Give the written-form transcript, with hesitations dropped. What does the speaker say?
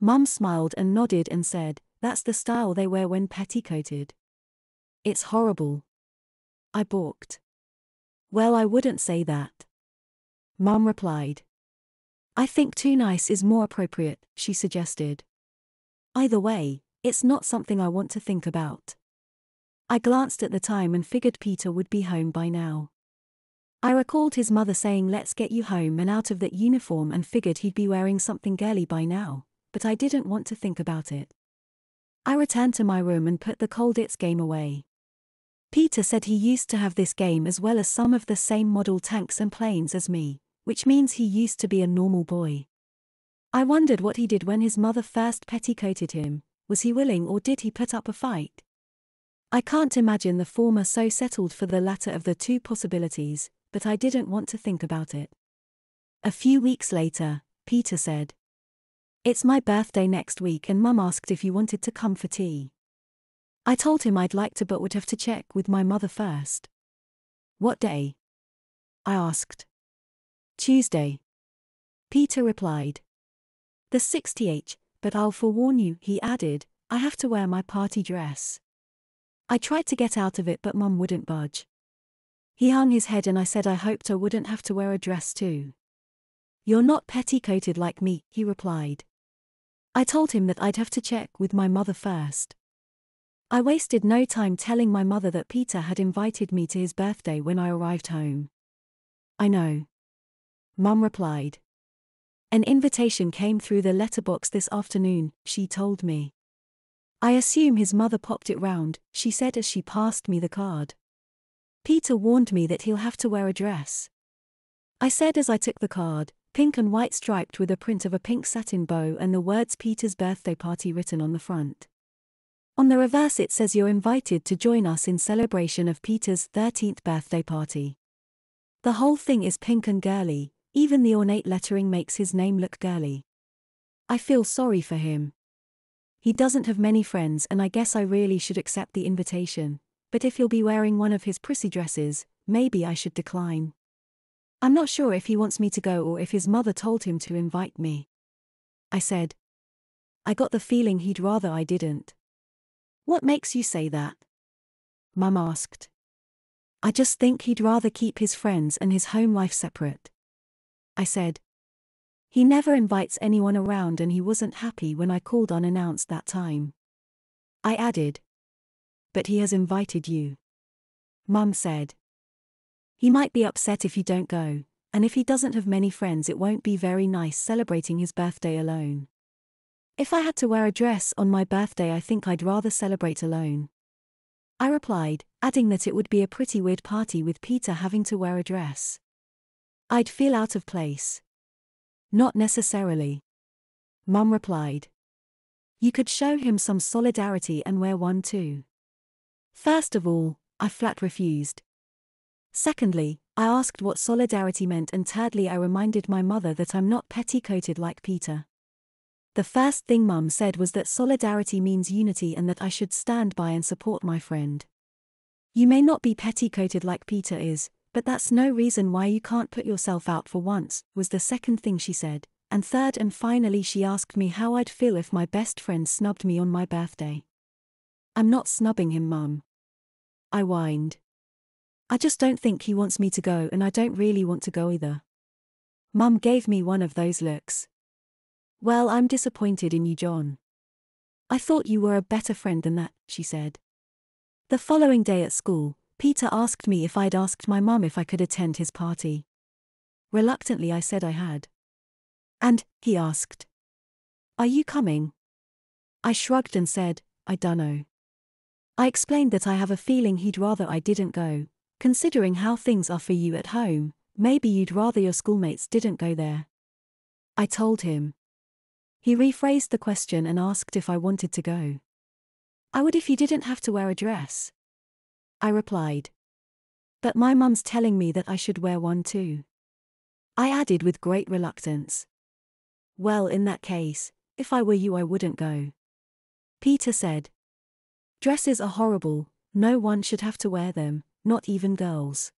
Mum smiled and nodded and said, "That's the style they wear when petticoated." "It's horrible." I balked. "Well, I wouldn't say that." Mum replied. "I think too nice is more appropriate," she suggested. Either way, it's not something I want to think about. I glanced at the time and figured Peter would be home by now. I recalled his mother saying, "Let's get you home and out of that uniform," and figured he'd be wearing something girly by now, but I didn't want to think about it. I returned to my room and put the Colditz game away. Peter said he used to have this game as well as some of the same model tanks and planes as me, which means he used to be a normal boy. I wondered what he did when his mother first petticoated him. Was he willing or did he put up a fight? I can't imagine the former, so settled for the latter of the two possibilities, but I didn't want to think about it. A few weeks later, Peter said, "It's my birthday next week and Mum asked if you wanted to come for tea." I told him I'd like to but would have to check with my mother first. "What day?" I asked. "Tuesday." Peter replied. "The 60th, but I'll forewarn you," he added, "I have to wear my party dress." I tried to get out of it but Mum wouldn't budge. He hung his head and I said I hoped I wouldn't have to wear a dress too. "You're not petticoated like me," he replied. I told him that I'd have to check with my mother first. I wasted no time telling my mother that Peter had invited me to his birthday when I arrived home. "I know," Mum replied. "An invitation came through the letterbox this afternoon," she told me. "I assume his mother popped it round," she said as she passed me the card. "Peter warned me that he'll have to wear a dress," I said as I took the card, pink and white striped with a print of a pink satin bow and the words "Peter's birthday party" written on the front. On the reverse it says, "You're invited to join us in celebration of Peter's 13th birthday party." The whole thing is pink and girly, even the ornate lettering makes his name look girly. I feel sorry for him. He doesn't have many friends and I guess I really should accept the invitation, but if he'll be wearing one of his prissy dresses, maybe I should decline. I'm not sure if he wants me to go or if his mother told him to invite me. I said. I got the feeling he'd rather I didn't. "What makes you say that?" Mum asked. "I just think he'd rather keep his friends and his home life separate," I said. "He never invites anyone around and he wasn't happy when I called unannounced that time." I added. "But he has invited you," Mum said. "He might be upset if you don't go, and if he doesn't have many friends it won't be very nice celebrating his birthday alone. If I had to wear a dress on my birthday I think I'd rather celebrate alone." I replied, adding that it would be a pretty weird party with Peter having to wear a dress. I'd feel out of place. "Not necessarily," Mum replied. "You could show him some solidarity and wear one too." First of all, I flat refused. Secondly, I asked what solidarity meant and thirdly I reminded my mother that I'm not petticoated like Peter. The first thing Mum said was that solidarity means unity and that I should stand by and support my friend. "You may not be petticoated like Peter is, but that's no reason why you can't put yourself out for once," was the second thing she said, and third and finally she asked me how I'd feel if my best friend snubbed me on my birthday. "I'm not snubbing him, Mum," I whined. "I just don't think he wants me to go and I don't really want to go either." Mum gave me one of those looks. "Well, I'm disappointed in you, John. I thought you were a better friend than that," she said. The following day at school, Peter asked me if I'd asked my mum if I could attend his party. Reluctantly I said I had. "And," he asked, "are you coming?" I shrugged and said, "I dunno." I explained that I have a feeling he'd rather I didn't go. "Considering how things are for you at home, maybe you'd rather your schoolmates didn't go there," I told him. He rephrased the question and asked if I wanted to go. "I would if you didn't have to wear a dress," I replied. "But my mum's telling me that I should wear one too." I added with great reluctance. "Well, in that case, if I were you I wouldn't go." Peter said. "Dresses are horrible, no one should have to wear them, not even girls."